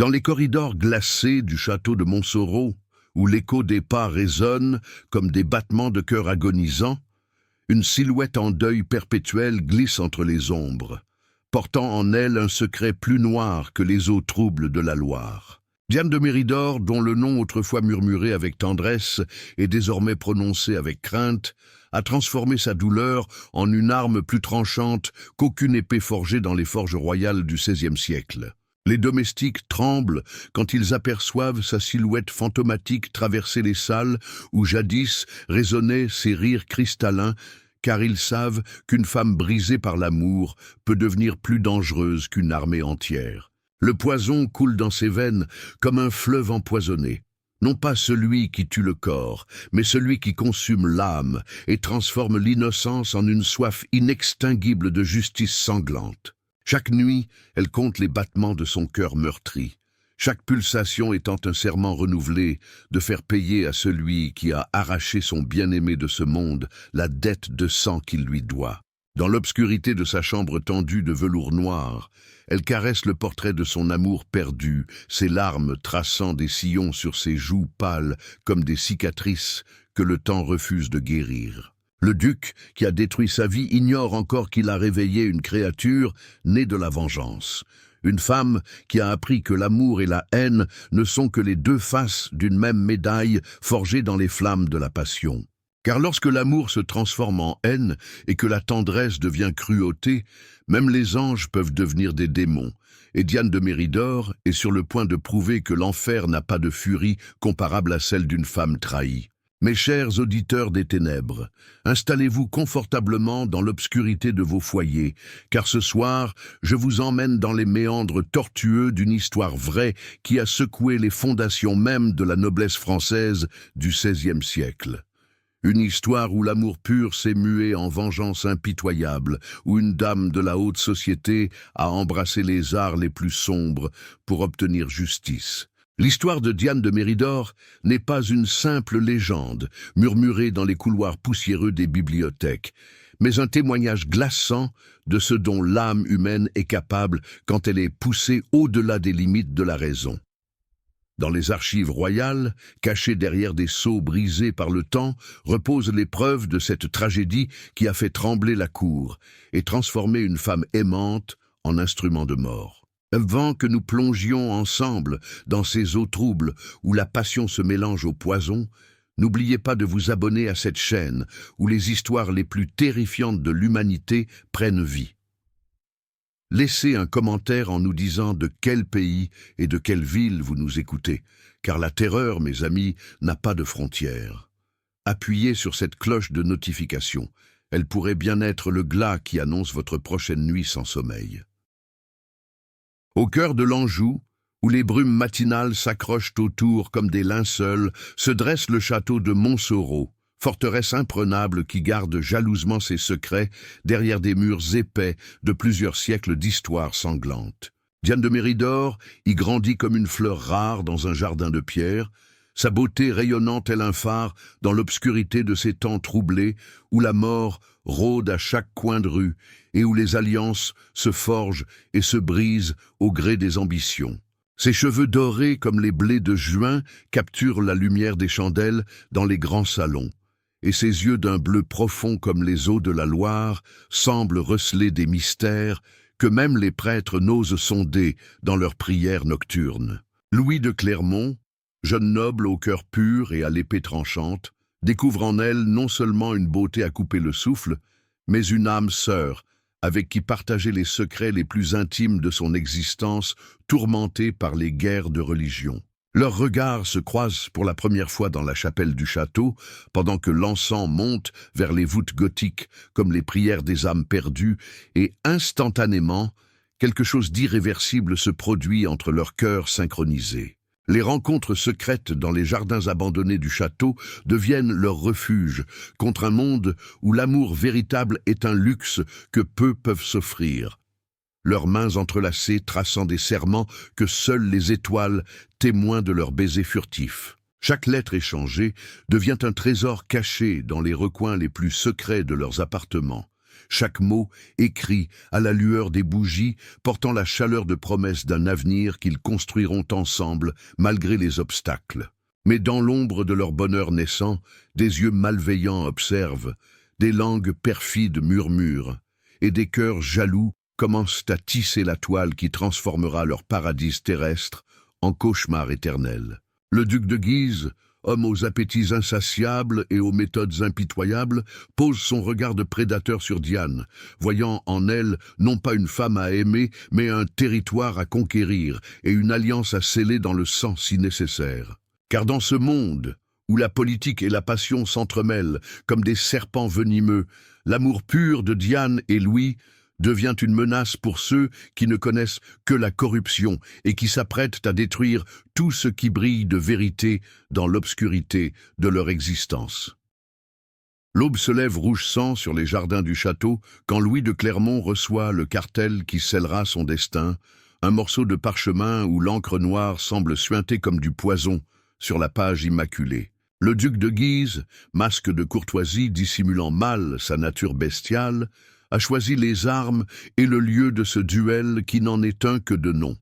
Dans les corridors glacés du château de Montsoreau, où l'écho des pas résonne comme des battements de cœur agonisants, une silhouette en deuil perpétuel glisse entre les ombres, portant en elle un secret plus noir que les eaux troubles de la Loire. Diane de Méridor, dont le nom autrefois murmuré avec tendresse et désormais prononcé avec crainte, a transformé sa douleur en une arme plus tranchante qu'aucune épée forgée dans les forges royales du XVIe siècle. Les domestiques tremblent quand ils aperçoivent sa silhouette fantomatique traverser les salles où jadis résonnaient ses rires cristallins, car ils savent qu'une femme brisée par l'amour peut devenir plus dangereuse qu'une armée entière. Le poison coule dans ses veines comme un fleuve empoisonné. Non pas celui qui tue le corps, mais celui qui consume l'âme et transforme l'innocence en une soif inextinguible de justice sanglante. Chaque nuit, elle compte les battements de son cœur meurtri, chaque pulsation étant un serment renouvelé de faire payer à celui qui a arraché son bien-aimé de ce monde la dette de sang qu'il lui doit. Dans l'obscurité de sa chambre tendue de velours noir, elle caresse le portrait de son amour perdu, ses larmes traçant des sillons sur ses joues pâles comme des cicatrices que le temps refuse de guérir. Le duc, qui a détruit sa vie, ignore encore qu'il a réveillé une créature née de la vengeance. Une femme qui a appris que l'amour et la haine ne sont que les deux faces d'une même médaille forgée dans les flammes de la passion. Car lorsque l'amour se transforme en haine et que la tendresse devient cruauté, même les anges peuvent devenir des démons. Et Diane de Méridor est sur le point de prouver que l'enfer n'a pas de furie comparable à celle d'une femme trahie. Mes chers auditeurs des ténèbres, installez-vous confortablement dans l'obscurité de vos foyers, car ce soir, je vous emmène dans les méandres tortueux d'une histoire vraie qui a secoué les fondations même de la noblesse française du XVIe siècle. Une histoire où l'amour pur s'est mué en vengeance impitoyable, où une dame de la haute société a embrassé les arts les plus sombres pour obtenir justice. L'histoire de Diane de Méridor n'est pas une simple légende, murmurée dans les couloirs poussiéreux des bibliothèques, mais un témoignage glaçant de ce dont l'âme humaine est capable quand elle est poussée au-delà des limites de la raison. Dans les archives royales, cachées derrière des sceaux brisés par le temps, reposent les preuves de cette tragédie qui a fait trembler la cour et transformé une femme aimante en instrument de mort. Avant que nous plongions ensemble dans ces eaux troubles où la passion se mélange au poison, n'oubliez pas de vous abonner à cette chaîne où les histoires les plus terrifiantes de l'humanité prennent vie. Laissez un commentaire en nous disant de quel pays et de quelle ville vous nous écoutez, car la terreur, mes amis, n'a pas de frontières. Appuyez sur cette cloche de notification. Elle pourrait bien être le glas qui annonce votre prochaine nuit sans sommeil. Au cœur de l'Anjou, où les brumes matinales s'accrochent autour comme des linceuls, se dresse le château de Montsoreau, forteresse imprenable qui garde jalousement ses secrets derrière des murs épais de plusieurs siècles d'histoire sanglante. Diane de Méridor y grandit comme une fleur rare dans un jardin de pierre, sa beauté rayonnant tel un phare dans l'obscurité de ces temps troublés où la mort rôde à chaque coin de rue et où les alliances se forgent et se brisent au gré des ambitions. Ses cheveux dorés comme les blés de juin capturent la lumière des chandelles dans les grands salons, et ses yeux d'un bleu profond comme les eaux de la Loire semblent receler des mystères que même les prêtres n'osent sonder dans leurs prières nocturnes. Louis de Clermont, jeune noble au cœur pur et à l'épée tranchante, découvre en elle non seulement une beauté à couper le souffle, mais une âme sœur, avec qui partager les secrets les plus intimes de son existence, tourmentée par les guerres de religion. Leurs regards se croisent pour la première fois dans la chapelle du château, pendant que l'encens monte vers les voûtes gothiques comme les prières des âmes perdues, et instantanément, quelque chose d'irréversible se produit entre leurs cœurs synchronisés. Les rencontres secrètes dans les jardins abandonnés du château deviennent leur refuge contre un monde où l'amour véritable est un luxe que peu peuvent s'offrir. Leurs mains entrelacées traçant des serments que seules les étoiles témoins de leurs baisers furtifs. Chaque lettre échangée devient un trésor caché dans les recoins les plus secrets de leurs appartements. chaque mot écrit à la lueur des bougies, portant la chaleur de promesse d'un avenir qu'ils construiront ensemble malgré les obstacles. Mais dans l'ombre de leur bonheur naissant, des yeux malveillants observent, des langues perfides murmurent, et des cœurs jaloux commencent à tisser la toile qui transformera leur paradis terrestre en cauchemar éternel. Le duc de Guise, homme aux appétits insatiables et aux méthodes impitoyables, pose son regard de prédateur sur Diane, voyant en elle non pas une femme à aimer, mais un territoire à conquérir et une alliance à sceller dans le sang si nécessaire. Car dans ce monde, où la politique et la passion s'entremêlent comme des serpents venimeux, l'amour pur de Diane et Louis devient une menace pour ceux qui ne connaissent que la corruption et qui s'apprêtent à détruire tout ce qui brille de vérité dans l'obscurité de leur existence. L'aube se lève rouge sang sur les jardins du château quand Louis de Clermont reçoit le cartel qui scellera son destin, un morceau de parchemin où l'encre noire semble suinter comme du poison sur la page immaculée. Le duc de Guise, masque de courtoisie dissimulant mal sa nature bestiale, a choisi les armes et le lieu de ce duel qui n'en est un que de nom.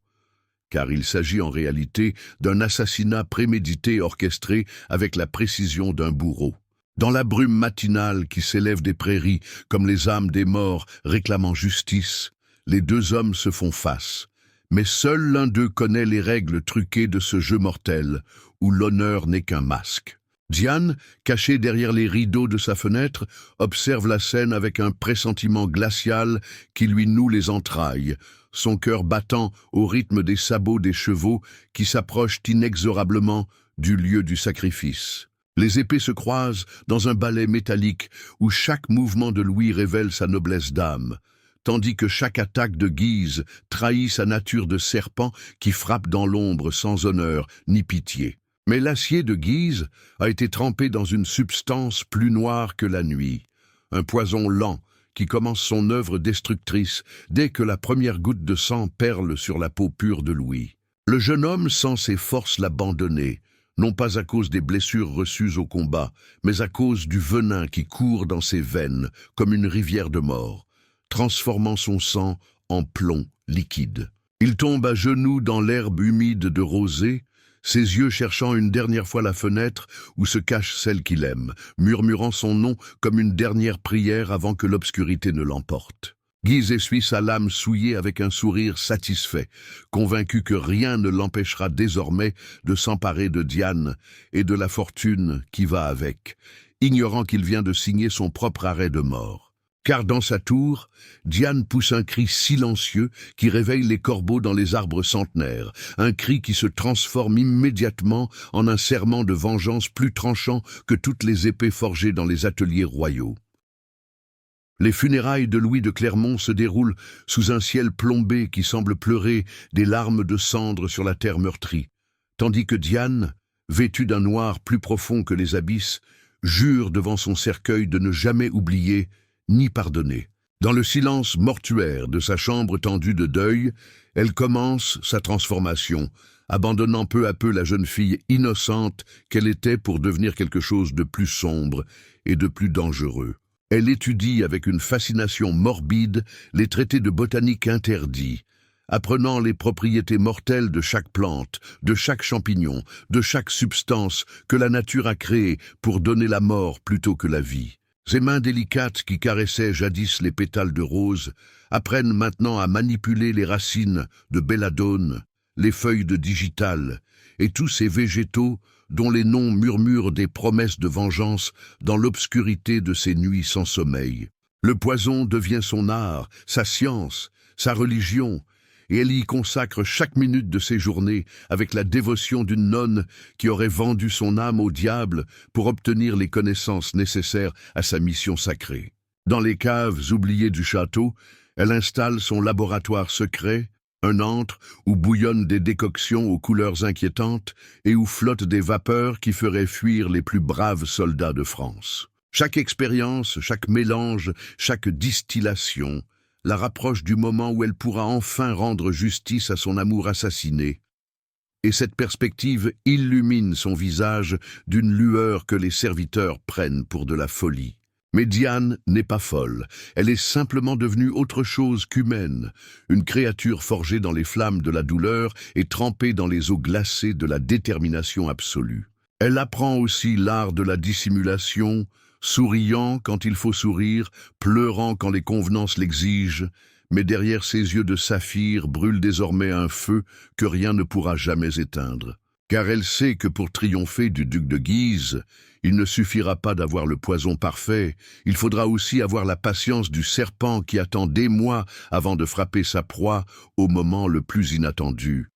Car il s'agit en réalité d'un assassinat prémédité orchestré avec la précision d'un bourreau. Dans la brume matinale qui s'élève des prairies comme les âmes des morts réclamant justice, les deux hommes se font face. Mais seul l'un d'eux connaît les règles truquées de ce jeu mortel, où l'honneur n'est qu'un masque. Diane, cachée derrière les rideaux de sa fenêtre, observe la scène avec un pressentiment glacial qui lui noue les entrailles, son cœur battant au rythme des sabots des chevaux qui s'approchent inexorablement du lieu du sacrifice. Les épées se croisent dans un ballet métallique où chaque mouvement de Louis révèle sa noblesse d'âme, tandis que chaque attaque de Guise trahit sa nature de serpent qui frappe dans l'ombre sans honneur ni pitié. Mais l'acier de Guise a été trempé dans une substance plus noire que la nuit, un poison lent qui commence son œuvre destructrice dès que la première goutte de sang perle sur la peau pure de Louis. Le jeune homme sent ses forces l'abandonner, non pas à cause des blessures reçues au combat, mais à cause du venin qui court dans ses veines comme une rivière de mort, transformant son sang en plomb liquide. Il tombe à genoux dans l'herbe humide de rosée, ses yeux cherchant une dernière fois la fenêtre où se cache celle qu'il aime, murmurant son nom comme une dernière prière avant que l'obscurité ne l'emporte. Guise essuie sa lame souillée avec un sourire satisfait, convaincu que rien ne l'empêchera désormais de s'emparer de Diane et de la fortune qui va avec, ignorant qu'il vient de signer son propre arrêt de mort. Car dans sa tour, Diane pousse un cri silencieux qui réveille les corbeaux dans les arbres centenaires, un cri qui se transforme immédiatement en un serment de vengeance plus tranchant que toutes les épées forgées dans les ateliers royaux. Les funérailles de Louis de Clermont se déroulent sous un ciel plombé qui semble pleurer des larmes de cendre sur la terre meurtrie, tandis que Diane, vêtue d'un noir plus profond que les abysses, jure devant son cercueil de ne jamais oublier ni pardonner. Dans le silence mortuaire de sa chambre tendue de deuil, elle commence sa transformation, abandonnant peu à peu la jeune fille innocente qu'elle était pour devenir quelque chose de plus sombre et de plus dangereux. Elle étudie avec une fascination morbide les traités de botanique interdits, apprenant les propriétés mortelles de chaque plante, de chaque champignon, de chaque substance que la nature a créée pour donner la mort plutôt que la vie. Ses mains délicates qui caressaient jadis les pétales de rose apprennent maintenant à manipuler les racines de belladone, les feuilles de digital et tous ces végétaux dont les noms murmurent des promesses de vengeance dans l'obscurité de ces nuits sans sommeil. Le poison devient son art, sa science, sa religion, et elle y consacre chaque minute de ses journées avec la dévotion d'une nonne qui aurait vendu son âme au diable pour obtenir les connaissances nécessaires à sa mission sacrée. Dans les caves oubliées du château, elle installe son laboratoire secret, un antre où bouillonnent des décoctions aux couleurs inquiétantes et où flottent des vapeurs qui feraient fuir les plus braves soldats de France. Chaque expérience, chaque mélange, chaque distillation la rapproche du moment où elle pourra enfin rendre justice à son amour assassiné. Et cette perspective illumine son visage d'une lueur que les serviteurs prennent pour de la folie. Mais Diane n'est pas folle, elle est simplement devenue autre chose qu'humaine, une créature forgée dans les flammes de la douleur et trempée dans les eaux glacées de la détermination absolue. Elle apprend aussi l'art de la dissimulation, souriant quand il faut sourire, pleurant quand les convenances l'exigent, mais derrière ses yeux de saphir brûle désormais un feu que rien ne pourra jamais éteindre. Car elle sait que pour triompher du duc de Guise, il ne suffira pas d'avoir le poison parfait, il faudra aussi avoir la patience du serpent qui attend des mois avant de frapper sa proie au moment le plus inattendu.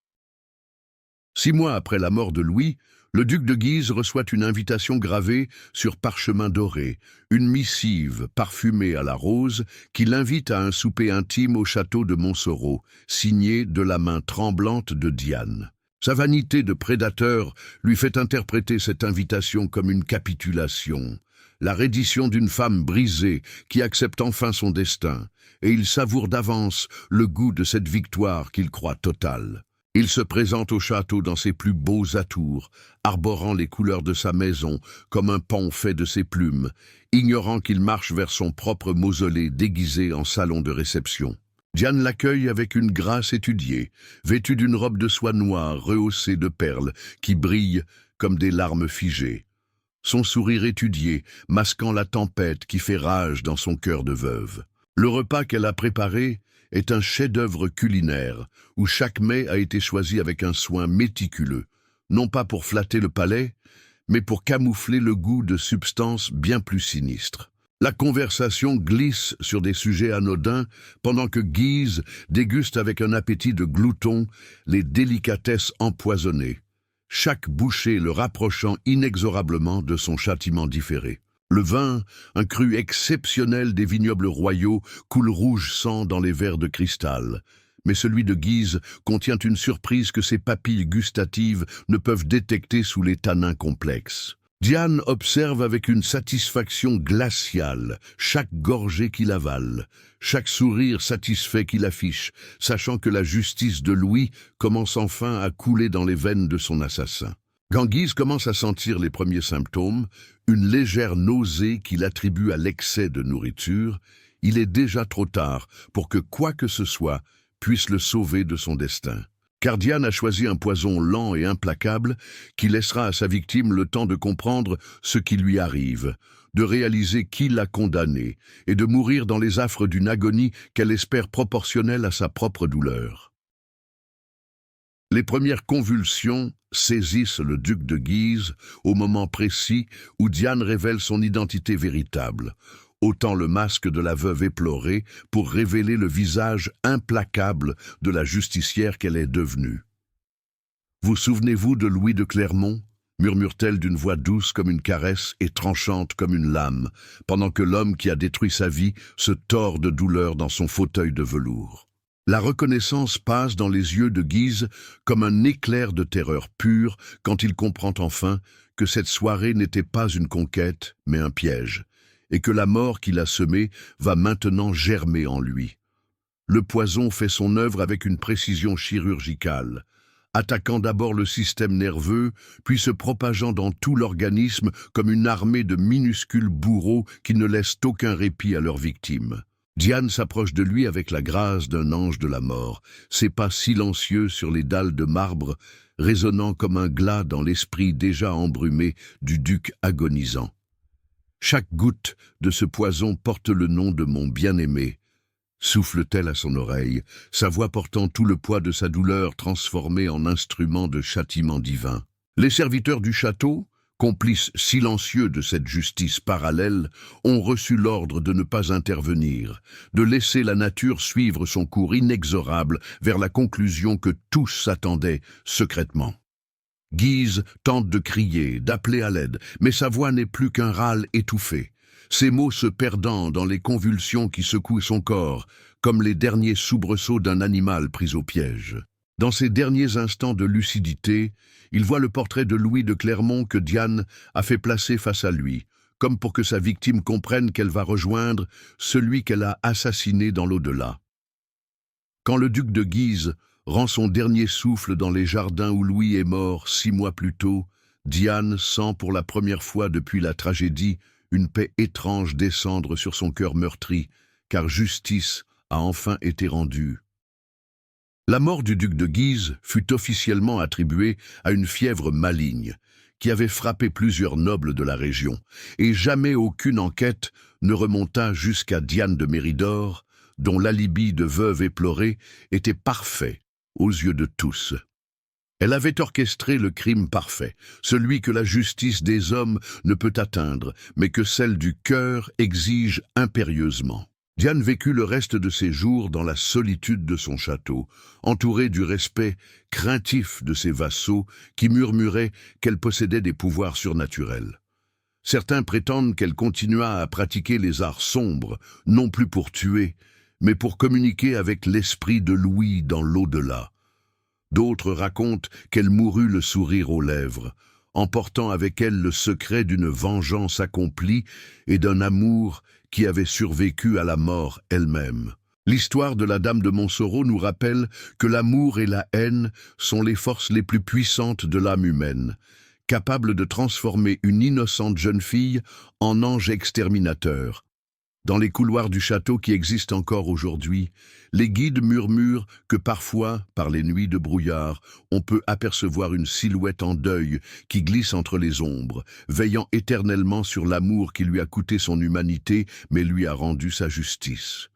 6 mois après la mort de Louis, le duc de Guise reçoit une invitation gravée sur parchemin doré, une missive parfumée à la rose qui l'invite à un souper intime au château de Montsoreau, signé de la main tremblante de Diane. Sa vanité de prédateur lui fait interpréter cette invitation comme une capitulation, la reddition d'une femme brisée qui accepte enfin son destin, et il savoure d'avance le goût de cette victoire qu'il croit totale. Il se présente au château dans ses plus beaux atours, arborant les couleurs de sa maison comme un paon fait de ses plumes, ignorant qu'il marche vers son propre mausolée déguisé en salon de réception. Diane l'accueille avec une grâce étudiée, vêtue d'une robe de soie noire rehaussée de perles qui brillent comme des larmes figées. Son sourire étudié, masquant la tempête qui fait rage dans son cœur de veuve. Le repas qu'elle a préparé est un chef-d'œuvre culinaire, où chaque mets a été choisi avec un soin méticuleux, non pas pour flatter le palais, mais pour camoufler le goût de substances bien plus sinistres. La conversation glisse sur des sujets anodins pendant que Guise déguste avec un appétit de glouton les délicatesses empoisonnées, chaque bouchée le rapprochant inexorablement de son châtiment différé. Le vin, un cru exceptionnel des vignobles royaux, coule rouge sang dans les verres de cristal. Mais celui de Guise contient une surprise que ses papilles gustatives ne peuvent détecter sous les tanins complexes. Diane observe avec une satisfaction glaciale chaque gorgée qu'il avale, chaque sourire satisfait qu'il affiche, sachant que la justice de Louis commence enfin à couler dans les veines de son assassin. Quand Guise commence à sentir les premiers symptômes, une légère nausée qu'il attribue à l'excès de nourriture, il est déjà trop tard pour que quoi que ce soit puisse le sauver de son destin. Car Diane a choisi un poison lent et implacable qui laissera à sa victime le temps de comprendre ce qui lui arrive, de réaliser qui l'a condamné et de mourir dans les affres d'une agonie qu'elle espère proportionnelle à sa propre douleur. Les premières convulsions saisissent le duc de Guise au moment précis où Diane révèle son identité véritable, ôtant le masque de la veuve éplorée pour révéler le visage implacable de la justicière qu'elle est devenue. « Vous souvenez-vous de Louis de Clermont » murmure-t-elle d'une voix douce comme une caresse et tranchante comme une lame, pendant que l'homme qui a détruit sa vie se tord de douleur dans son fauteuil de velours. La reconnaissance passe dans les yeux de Guise comme un éclair de terreur pure quand il comprend enfin que cette soirée n'était pas une conquête, mais un piège, et que la mort qu'il a semée va maintenant germer en lui. Le poison fait son œuvre avec une précision chirurgicale, attaquant d'abord le système nerveux, puis se propageant dans tout l'organisme comme une armée de minuscules bourreaux qui ne laissent aucun répit à leurs victimes. Diane s'approche de lui avec la grâce d'un ange de la mort, ses pas silencieux sur les dalles de marbre, résonnant comme un glas dans l'esprit déjà embrumé du duc agonisant. Chaque goutte de ce poison porte le nom de mon bien-aimé, souffle-t-elle à son oreille, sa voix portant tout le poids de sa douleur transformée en instrument de châtiment divin. Les serviteurs du château, complices silencieux de cette justice parallèle, ont reçu l'ordre de ne pas intervenir, de laisser la nature suivre son cours inexorable vers la conclusion que tous s'attendaient secrètement. Guise tente de crier, d'appeler à l'aide, mais sa voix n'est plus qu'un râle étouffé, ses mots se perdant dans les convulsions qui secouent son corps, comme les derniers soubresauts d'un animal pris au piège. Dans ces derniers instants de lucidité, il voit le portrait de Louis de Clermont que Diane a fait placer face à lui, comme pour que sa victime comprenne qu'elle va rejoindre celui qu'elle a assassiné dans l'au-delà. Quand le duc de Guise rend son dernier souffle dans les jardins où Louis est mort 6 mois plus tôt, Diane sent pour la première fois depuis la tragédie une paix étrange descendre sur son cœur meurtri, car justice a enfin été rendue. La mort du duc de Guise fut officiellement attribuée à une fièvre maligne qui avait frappé plusieurs nobles de la région, et jamais aucune enquête ne remonta jusqu'à Diane de Méridor, dont l'alibi de veuve éplorée était parfait aux yeux de tous. Elle avait orchestré le crime parfait, celui que la justice des hommes ne peut atteindre, mais que celle du cœur exige impérieusement. Diane vécut le reste de ses jours dans la solitude de son château, entourée du respect craintif de ses vassaux qui murmuraient qu'elle possédait des pouvoirs surnaturels. Certains prétendent qu'elle continua à pratiquer les arts sombres, non plus pour tuer, mais pour communiquer avec l'esprit de Louis dans l'au-delà. D'autres racontent qu'elle mourut le sourire aux lèvres, emportant avec elle le secret d'une vengeance accomplie et d'un amour qui avait survécu à la mort elle-même. L'histoire de la Dame de Montsoreau nous rappelle que l'amour et la haine sont les forces les plus puissantes de l'âme humaine, capables de transformer une innocente jeune fille en ange exterminateur. Dans les couloirs du château qui existent encore aujourd'hui, les guides murmurent que parfois, par les nuits de brouillard, on peut apercevoir une silhouette en deuil qui glisse entre les ombres, veillant éternellement sur l'amour qui lui a coûté son humanité mais lui a rendu sa justice.